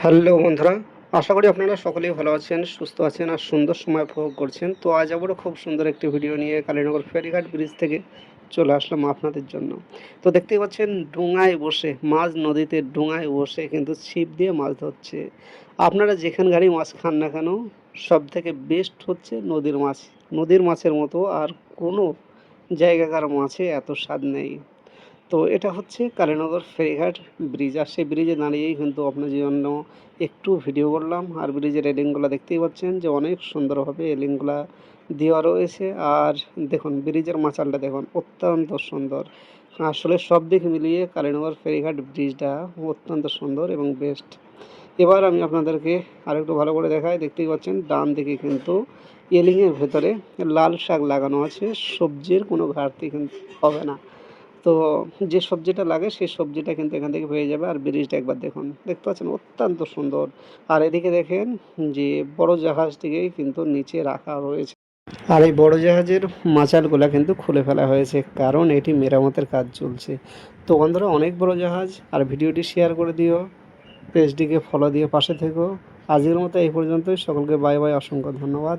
Hello বন্ধুরা, আশা করি আপনারা সকলেই ভালো আছেন, সুস্থ আছেন আর সুন্দর সময় উপভোগ করছেন। তো আজ আবারও খুব সুন্দর একটি ভিডিও নিয়ে কালীনগর ফেরিঘাট ব্রিজ থেকে চলে আসলাম আপনাদের জন্য। তো দেখতেই পাচ্ছেন ডোঙায় বসে মাছ, নদীতে ডোঙায় বসে কিন্তু ছিপ দিয়ে মাছ ধরছে। আপনারা যেখান গাড়ি মাছ খান না কেন, সবথেকে বেস্ট হচ্ছে নদীর মাছ। নদীর মাছের মতো আর কোনো জায়গাকার মাছে এত স্বাদ নেই। তো এটা হচ্ছে কালীনগর ফেরিঘাট ব্রিজ, আর সেই ব্রিজে দাঁড়িয়েই কিন্তু আপনাদের জন্য একটু ভিডিও করলাম। আর ব্রিজের রেলিংগুলো দেখতেই পাচ্ছেন যে অনেক সুন্দরভাবে রেলিংগুলা দেওয়া রয়েছে। আর দেখুন ব্রিজের মাচালটা দেখুন, অত্যন্ত সুন্দর। আসলে সব দিক মিলিয়ে কালীনগর ফেরিঘাট ব্রিজটা অত্যন্ত সুন্দর এবং বেস্ট। এবার আমি আপনাদেরকে আরেকটু ভালো করে দেখাই। দেখতেই পাচ্ছেন ডান দিকে কিন্তু রেলিংয়ের ভেতরে লাল শাক লাগানো আছে, সবজির কোনো ঘাটতি কিন্তু হবে না। তো যে সবজিটা লাগে সেই সবজিটা কিন্তু এখান থেকে পেয়ে যাবে। আর ব্রিজটা একবার দেখুন, দেখতে পাচ্ছেন অত্যন্ত সুন্দর। আর এদিকে দেখেন যে বড় জাহাজটিকেই কিন্তু নিচে রাখা রয়েছে। আর এই বড় জাহাজের মাচালগুলা কিন্তু খুলে ফেলা হয়েছে, কারণ এটি মেরামতের কাজ চলছে। তো বন্ধুরা, অনেক বড় জাহাজ। আর ভিডিওটি শেয়ার করে দিও, পেজটিকে ফলো দিয়ে পাশে থেকো। আজকের মতো এই পর্যন্তই। সকলকে বাই বাই, অসংখ্য ধন্যবাদ।